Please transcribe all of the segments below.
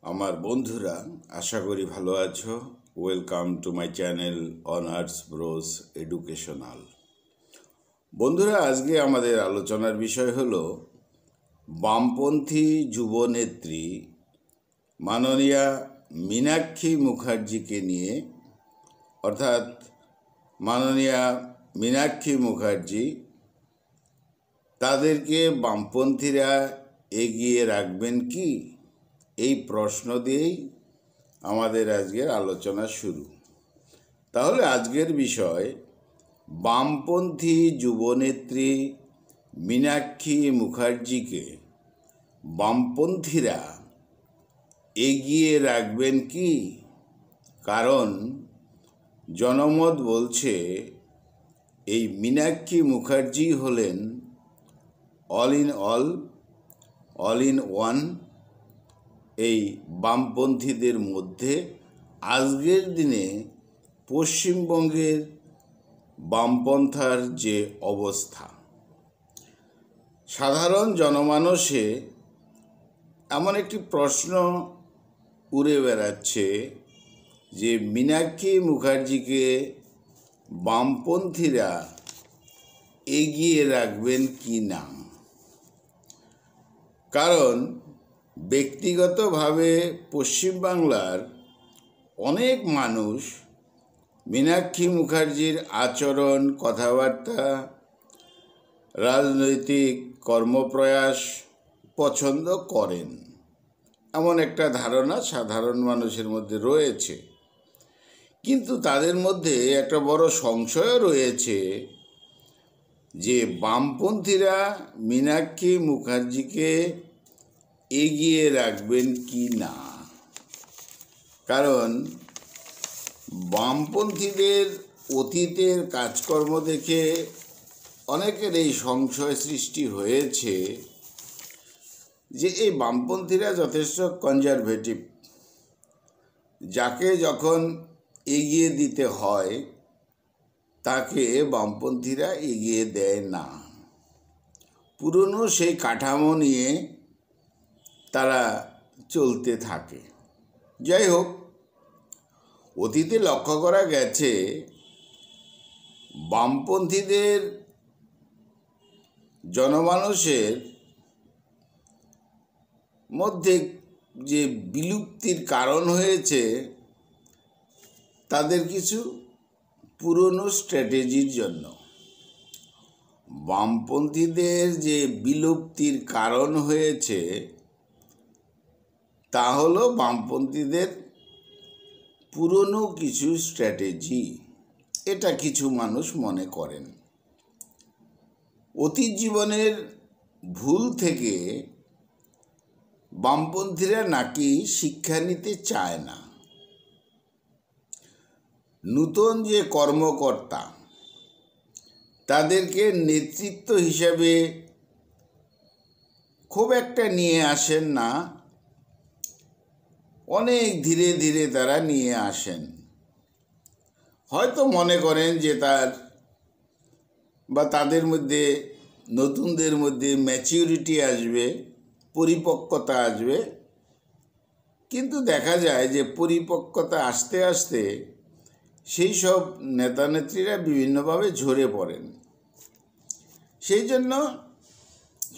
আমার বন্ধুরা, আশা করি ভালো আছো। Welcome to my channel honours bros educational. বন্ধুরা, আজকে আমাদের আলোচনার বিষয় হলো বামপন্থী যুবনেত্রী মাননীয়া মীনাক্ষী মুখার্জিকে নিয়ে, অর্থাৎ মাননীয়া মীনাক্ষী মুখার্জি, তাদেরকে বামপন্থীরা এগিয়ে রাখবেন কি, এই প্রশ্ন দিয়েই আমাদের আজকের আলোচনা শুরু। তাহলে আজকের বিষয়, বামপন্থী যুবনেত্রী মীনাক্ষী মুখার্জিকে বামপন্থীরা এগিয়ে রাখবেন কি? কারণ জনমত বলছে এই মীনাক্ষী মুখার্জি হলেন অল ইন ওয়ান এই বামপন্থীদের মধ্যে। আজকের দিনে পশ্চিমবঙ্গের বামপন্থার যে অবস্থা, সাধারণ জনমানসে এমন একটি প্রশ্ন উড়ে বেড়াচ্ছে যে মীনাক্ষী মুখার্জিকে বামপন্থীরা এগিয়ে রাখবেন কি না। কারণ ব্যক্তিগতভাবে পশ্চিমবাংলার অনেক মানুষ মীনাক্ষী মুখার্জির আচরণ, কথাবার্তা, রাজনৈতিক কর্মপ্রয়াস পছন্দ করেন, এমন একটা ধারণা সাধারণ মানুষের মধ্যে রয়েছে। কিন্তু তাদের মধ্যে একটা বড় সংশয় রয়েছে যে বামপন্থীরা মীনাক্ষী মুখার্জিকে এগিয়ে রাখবেন কি না। কারণ বামপন্থীদের অতীতের কাজকর্ম দেখে অনেকের এই সংশয় সৃষ্টি হয়েছে যে এই বামপন্থীরা যথেষ্ট কনজারভেটিভ। যাকে যখন এগিয়ে দিতে হয় তাকে বামপন্থীরা এগিয়ে দেয় না। পুরনো সেই কাঠামো নিয়ে তারা চলতে থাকে। যাই হোক, অতীতে লক্ষ্য করা গেছে বামপন্থীদের জনমানসের মধ্যে যে বিলুপ্তির কারণ হয়েছে তাদের কিছু পুরনো স্ট্র্যাটেজির জন্য। বামপন্থীদের যে বিলুপ্তির কারণ হয়েছে তা হলো বামপন্থীদের পুরনো কিছু স্ট্র্যাটেজি, এটা কিছু মানুষ মনে করেন। অতীত জীবনের ভুল থেকে বামপন্থীরা নাকি শিক্ষা নিতে চায় না। নূতন যে কর্মকর্তা তাদেরকে নেতৃত্ব হিসাবে খুব একটা নিয়ে আসেন না, অনেক ধীরে ধীরে তারা নিয়ে আসেন। হয়তো মনে করেন যে তাদের মধ্যে, নতুনদের মধ্যে ম্যাচিউরিটি আসবে, পরিপক্কতা আসবে। কিন্তু দেখা যায় যে পরিপক্কতা আসতে আসতে সেই সব নেতানেত্রীরা বিভিন্নভাবে ঝরে পড়েন। সেই জন্য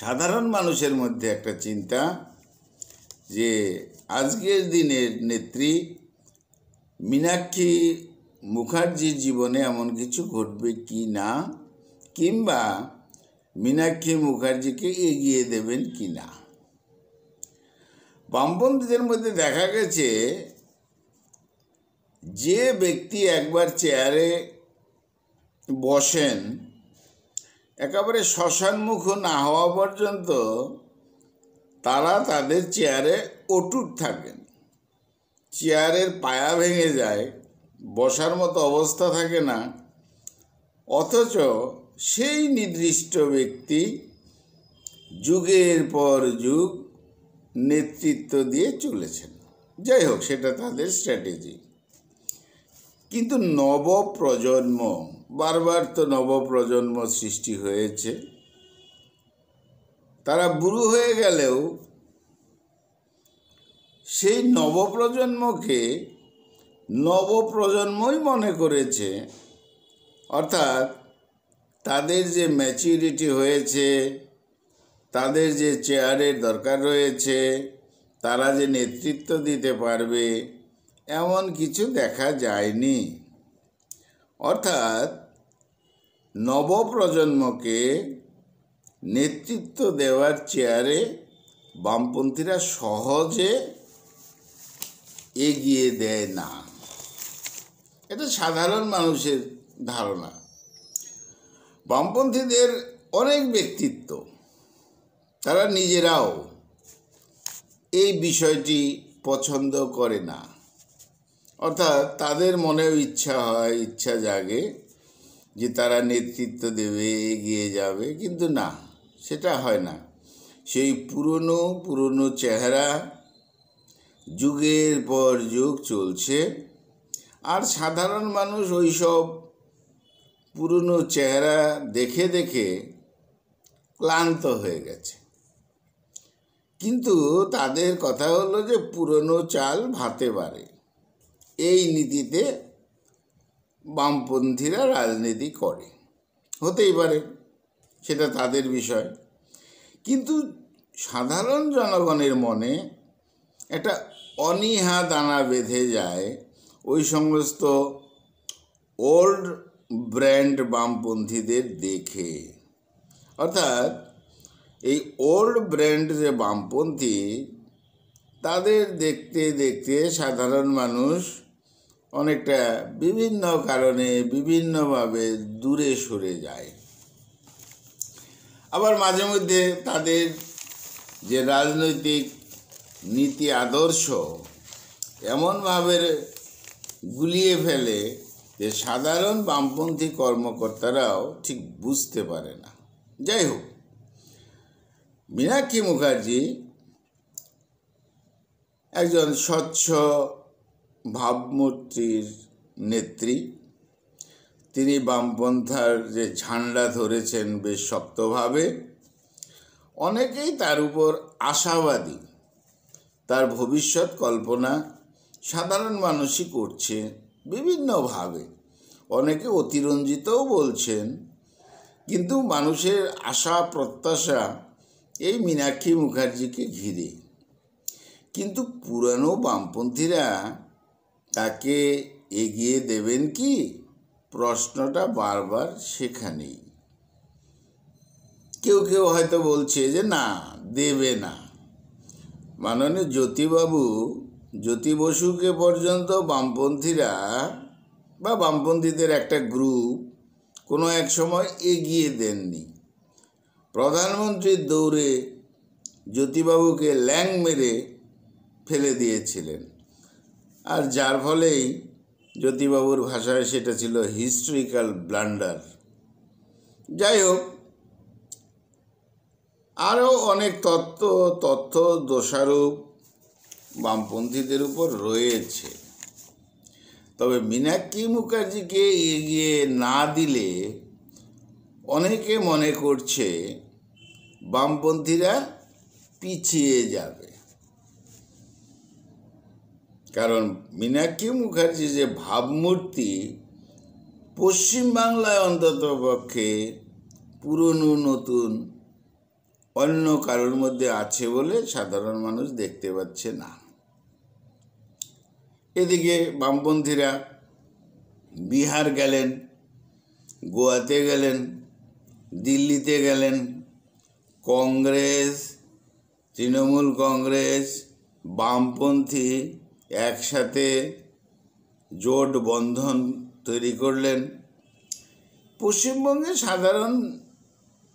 সাধারণ মানুষের মধ্যে একটা চিন্তা যে আজকের দিনের নেত্রী মীনাক্ষী মুখার্জির জীবনে এমন কিছু ঘটবে কি না, কিংবা মীনাক্ষী মুখার্জিকে এগিয়ে দেবেন কি না। বামপন্থীদের মধ্যে দেখা গেছে যে ব্যক্তি একবার চেয়ারে বসেন, একেবারে শ্মশানমুখ না হওয়া পর্যন্ত তারা তাদের চেয়ারে অটুট থাকেন। চেয়ারের পায়া ভেঙে যায়, বসার মতো অবস্থা থাকে না, অথচ সেই নির্দিষ্ট ব্যক্তি যুগের পর যুগ নেতৃত্ব দিয়ে চলেছেন। যাই হোক, সেটা তাদের স্ট্র্যাটেজি। কিন্তু নবপ্রজন্ম, বারবার তো নবপ্রজন্ম সৃষ্টি হয়েছে, তারা বুড়ো হয়ে গেলেও সেই নবপ্রজন্মকে নবপ্রজন্মই মনে করেছে, অর্থাৎ তাদের যে ম্যাচুরিটি হয়েছে, তাদের যে চেয়ারের দরকার রয়েছে, তারা যে নেতৃত্ব দিতে পারবে, এমন কিছু দেখা যায়নি। অর্থাৎ নবপ্রজন্মকে নেতৃত্ব দেওয়ার চেয়ারে বামপন্থীরা সহজে এগিয়ে দেয় না। এটা সাধারণ মানুষের ধারণা। বামপন্থীদের অনেক ব্যক্তিত্ব, তারা নিজেরাও এই বিষয়টি পছন্দ করে না। অর্থাৎ তাদের মনেও ইচ্ছা জাগে যে তারা নেতৃত্ব দেবে, এগিয়ে যাবে, কিন্তু না, সেটা হয় না। সেই পুরনো চেহারা যুগের পর যুগ চলছে, আর সাধারণ মানুষ ওই সব পুরনো চেহারা দেখে দেখে ক্লান্ত হয়ে গেছে। কিন্তু তাদের কথা হলো যে পুরনো চাল ভাতে বাড়ে, এই নীতিতে বামপন্থীরা রাজনীতি করে। হতেই পারে, সেটা তাদের বিষয়। কিন্তু সাধারণ জনগণের মনে একটা অনীহা দানা বেঁধে যায় ওই সমস্ত ওল্ড ব্র্যান্ড বামপন্থীদের দেখে। অর্থাৎ এই ওল্ড ব্র্যান্ড যে বামপন্থী, তাদের দেখতে দেখতে সাধারণ মানুষ অনেকটা বিভিন্ন কারণে বিভিন্নভাবে দূরে সরে যায়। আবার মাঝে মধ্যে তাদের যে রাজনৈতিক নীতি আদর্শ এমনভাবে গুলিয়ে ফেলে যে সাধারণ বামপন্থী কর্মকর্তারাও ঠিক বুঝতে পারে না। যাই হোক, মীনাক্ষী মুখার্জি একজন স্বচ্ছ ভাবমূর্তির নেত্রী। তিনি বামপন্থার যে ঝান্ডা ধরেছেন বেশ শক্তভাবে। অনেকেই তার উপর আশাবাদী। তার ভবিষ্যৎ কল্পনা সাধারণ মানুষই করছে বিভিন্নভাবে, অনেকে অতিরঞ্জিতও বলছেন। কিন্তু মানুষের আশা প্রত্যাশা এই মীনাক্ষী মুখার্জিকে ঘিরে। কিন্তু পুরানো বামপন্থীরা তাকে এগিয়ে দেবেন কি, প্রশ্নটা বারবার সেখানেই। কেউ কেউ হয়তো বলছে যে না, দেবে না। মাননীয় জ্যোতি বসুকে পর্যন্ত বামপন্থীরা বা বামপন্থীদের একটা গ্রুপ কোনো এক সময় এগিয়ে দেননি। প্রধানমন্ত্রীর দৌড়ে জ্যোতিবাবুকে ল্যাং মেরে ফেলে দিয়েছিলেন, আর যার ফলেই জ্যোতিবাবুর ভাষায় সেটা ছিল হিস্ট্রিক্যাল ব্লান্ডার। যাই হোক, আরও অনেক তথ্য দোষারোপ বামপন্থীদের উপর রয়েছে। তবে মীনাক্ষী মুখার্জিকে এগিয়ে না দিলে অনেকে মনে করছে বামপন্থীরা পিছিয়ে যাবে। কারণ মীনাক্ষী মুখার্জি যে ভাবমূর্তি, পশ্চিমবাংলায় অন্তত পক্ষে পুরনো নতুন অন্য কারোর মধ্যে আছে বলে সাধারণ মানুষ দেখতে পাচ্ছে না। এদিকে বামপন্থীরা বিহার গেলেন, গোয়াতে গেলেন, দিল্লিতে গেলেন। কংগ্রেস, তৃণমূল কংগ্রেস, বামপন্থী একসাথে জোট বন্ধন তৈরি করলেন। পশ্চিমবঙ্গে সাধারণ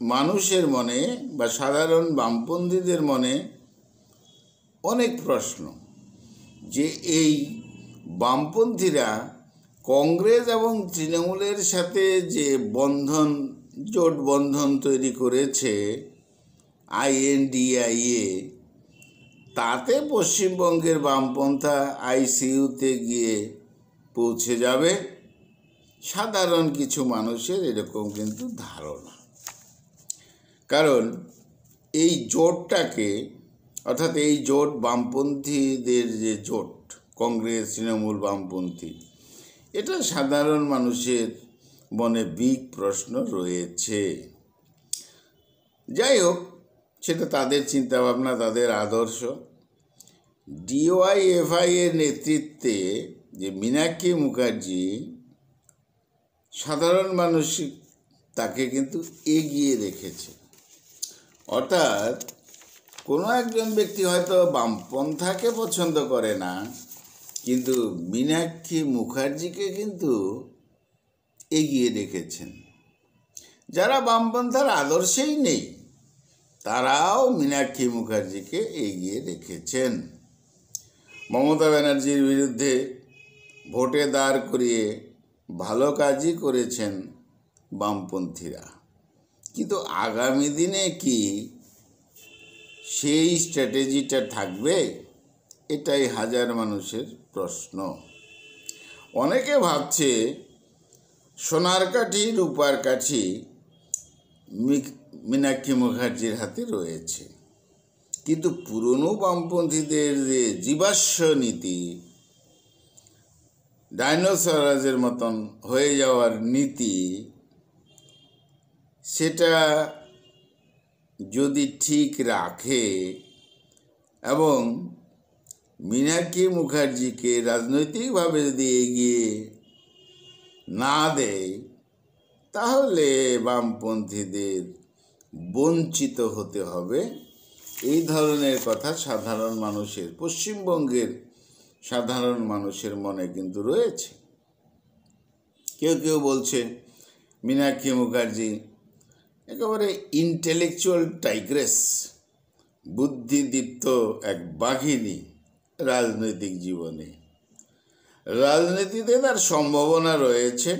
মানুষের মনে বা সাধারণ বামপন্থীদের মনে অনেক প্রশ্ন যে এই বামপন্থীরা কংগ্রেস এবং তৃণমূলের সাথে যে জোট বন্ধন তৈরি করেছে INDIA, তাতে পশ্চিমবঙ্গের বামপন্থা ICUতে গিয়ে পৌঁছে যাবে, সাধারণ কিছু মানুষের এরকম কিন্তু ধারণা। কারণ এই জোটটাকে অর্থাৎ এই জোট, বামপন্থীদের যে জোট, কংগ্রেস, তৃণমূল, বামপন্থী, এটা সাধারণ মানুষের মনে বিগ প্রশ্ন রয়েছে। যাই হোক, সেটা তাদের চিন্তাভাবনা, তাদের আদর্শ। ডিওয়াইএফআই এর নেতৃত্বে যে মীনাক্ষী মুখার্জি, সাধারণ মানুষ তাকে কিন্তু এগিয়ে রেখেছে। অর্থাৎ কোনো একজন ব্যক্তি হয়তো বামপন্থাকে পছন্দ করে না, কিন্তু মীনাক্ষী মুখার্জিকে কিন্তু এগিয়ে রেখেছেন। যারা বামপন্থার আদর্শেই নেই, তারাও মীনাক্ষী মুখার্জিকে এগিয়ে রেখেছেন। মমতা ব্যানার্জির বিরুদ্ধে ভোটে দাঁড় করিয়ে ভালো কাজই করেছেন বামপন্থীরা, কিন্তু আগামী দিনে কি সেই স্ট্র্যাটেজিটা থাকবে? এটাই হাজার মানুষের প্রশ্ন। অনেকে ভাবছে সোনার কাঠি, রূপার কাঠি মীনাক্ষী মুখার্জির হাতে রয়েছে, কিন্তু পুরনো বামপন্থীদের যে জীবাশ্ম নীতি, ডাইনোসরাজের মতন হয়ে যাওয়ার নীতি, সেটা যদি ঠিক রাখে এবং মীনাক্ষী মুখার্জিকে রাজনৈতিকভাবে যদি এগিয়ে না দেয়, তাহলে বামপন্থীদের বঞ্চিত হতে হবে। এই ধরনের কথা সাধারণ মানুষের, পশ্চিমবঙ্গের সাধারণ মানুষের মনে কিন্তু রয়েছে। কেউ কেউ বলছে মীনাক্ষী মুখার্জি একেবারে ইন্টেলেকচুয়াল টাইগ্রেস, বুদ্ধিদীপ্ত এক বাঘিনী রাজনৈতিক জীবনে। রাজনীতিতে তার সম্ভাবনা রয়েছে।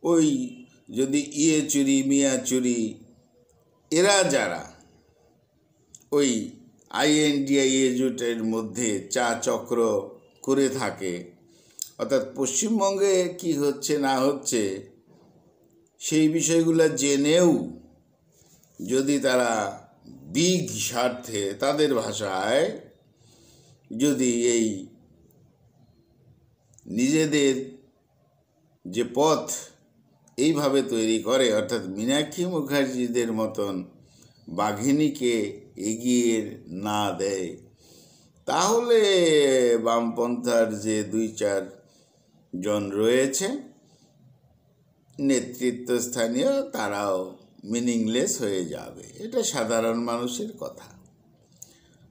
ওই যদি ইয়েচুরি, মিয়াচুরি, এরা যারা ওই INDIA জোটের মধ্যে চা চক্র করে থাকে, অর্থাৎ পশ্চিমবঙ্গে কি হচ্ছে না হচ্ছে সেই বিষয়গুলো জেনেও যদি তারা বিগ স্বার্থে, তাদের ভাষায় যদি এই নিজেদের যে পথ এইভাবে তৈরি করে, অর্থাৎ মীনাক্ষী মুখার্জিদের মতন বাঘিনীকে এগিয়ে না দেয়, তাহলে বামপন্থার যে 2-4 জন রয়েছে নেতৃত্বস্থানীয়, তারাও মিনিংলেস হয়ে যাবে। এটা সাধারণ মানুষের কথা।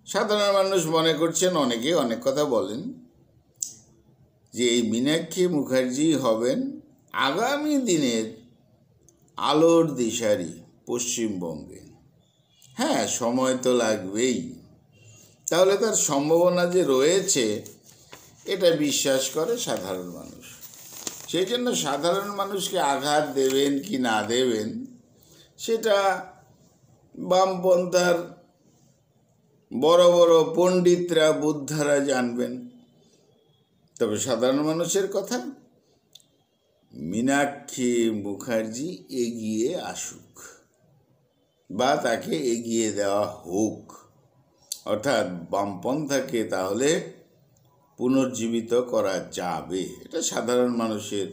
সাধারণ মানুষ মনে করছেন, অনেকে অনেক কথা বলেন, যে এই মীনাক্ষী মুখার্জি হবেন আগামী দিনের আলোর দিশারি পশ্চিমবঙ্গে। হ্যাঁ, সময় তো লাগবেই, তাহলে তার সম্ভাবনা যে রয়েছে এটা বিশ্বাস করে সাধারণ মানুষ। সেই জন্য সাধারণ মানুষকে আঘাত দেবেন কি না দেবেন সেটা বামপন্থার বড় বড় পণ্ডিতরা, বুদ্ধারা জানবেন। তবে সাধারণ মানুষের কথা, মীনাক্ষী মুখার্জি এগিয়ে আসুক বা তাকে এগিয়ে দেওয়া হোক, অর্থাৎ বামপন্থাকে তাহলে পুনর্জীবিত করা যাবে। এটা সাধারণ মানুষের,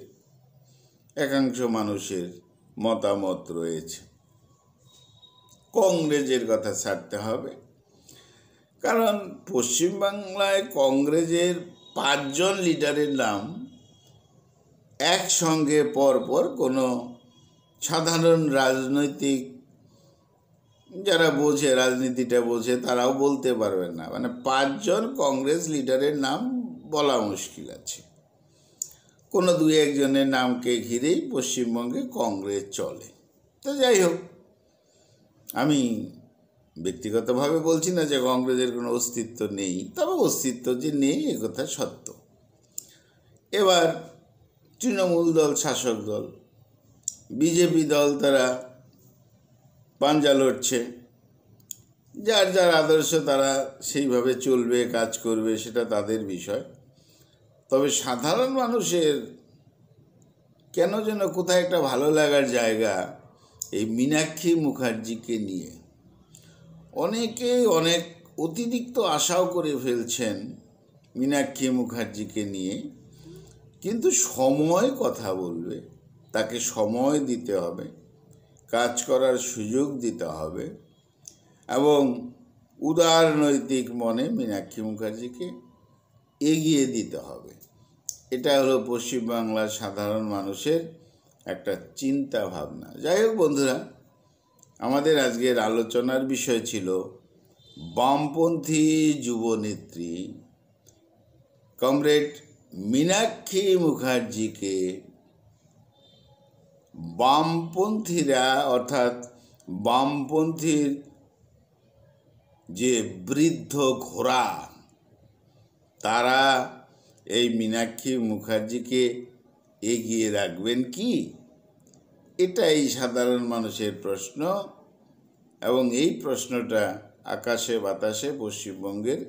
একাংশ মানুষের মতামত রয়েছে। কংগ্রেসের কথা ছাড়তে হবে, কারণ পশ্চিমবাংলায় কংগ্রেসের 5 জন লিডারের নাম একসঙ্গে পরপর কোনো সাধারণ রাজনৈতিক, যারা বোঝে, রাজনীতিটা বোঝে, তারাও বলতে পারবেন না। মানে 5 জন কংগ্রেস লিডারের নাম বলা মুশকিল আছে। কোনো 2-1 জনের নামকে ঘিরেই পশ্চিমবঙ্গে কংগ্রেস চলে। তো যাই হোক, আমি ব্যক্তিগতভাবে বলছি না যে কংগ্রেসের কোনো অস্তিত্ব নেই, তবে অস্তিত্ব যে নেই এ কথা সত্য। এবার তৃণমূল দল, শাসক দল, বিজেপি দল, তারা পাঞ্জা লড়ছে। যার যার আদর্শ তারা সেইভাবে চলবে, কাজ করবে, সেটা তাদের বিষয়। তবে সাধারণ মানুষের কেন যেন কোথায় একটা ভালো লাগার জায়গা এই মীনাক্ষী মুখার্জিকে নিয়ে। অনেকে অনেক অতিরিক্ত আশাও করে ফেলছেন মীনাক্ষী মুখার্জিকে নিয়ে, কিন্তু সময় কথা বলবে, তাকে সময় দিতে হবে, কাজ করার সুযোগ দিতে হবে এবং উদারনৈতিক মনে মীনাক্ষী মুখার্জিকে এগিয়ে দিতে হবে। এটা হলো পশ্চিমবাংলার সাধারণ মানুষের একটা চিন্তা ভাবনা। যাই হোক বন্ধুরা, আমাদের আজকের আলোচনার বিষয় ছিল বামপন্থী যুবনেত্রী কমরেড মীনাক্ষী মুখার্জিকে বামপন্থীরা, অর্থাৎ বামপন্থীর যে বৃদ্ধ ঘোড়া, তারা এই মীনাক্ষী মুখার্জিকে এগিয়ে রাখবেন কি? এটাই সাধারণ মানুষের প্রশ্ন এবং এই প্রশ্নটা আকাশে বাতাসে পশ্চিমবঙ্গের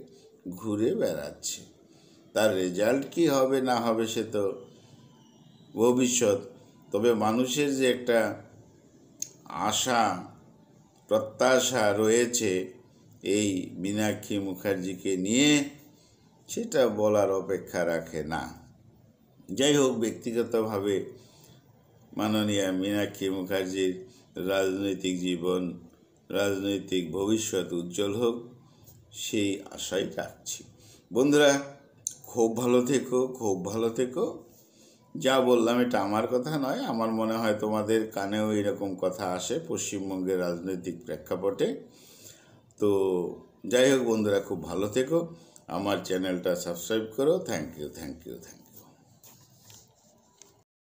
ঘুরে বেড়াচ্ছে। তার রেজাল্ট কি হবে না হবে সে তো ভবিষ্যৎ, তবে মানুষের যে একটা আশা প্রত্যাশা রয়েছে এই মীনাক্ষী মুখার্জিকে নিয়ে, সেটা বলার অপেক্ষা রাখে না। যাই হোক, ব্যক্তিগতভাবে মাননীয়া মীনাক্ষী মুখার্জির রাজনৈতিক জীবন, রাজনৈতিক ভবিষ্যৎ উজ্জ্বল হোক, সেই আশাই রাখছি। বন্ধুরা, খুব ভালো থেকো, খুব ভালো থেকো। যা বললাম এটা আমার কথা নয়, আমার মনে হয় তোমাদের কানেও এরকম কথা আসে পশ্চিমবঙ্গের রাজনৈতিক প্রেক্ষাপটে। তো যাই হোক বন্ধুরা, খুব ভালো থেকো, আমার চ্যানেলটা সাবস্ক্রাইব করো। Thank you.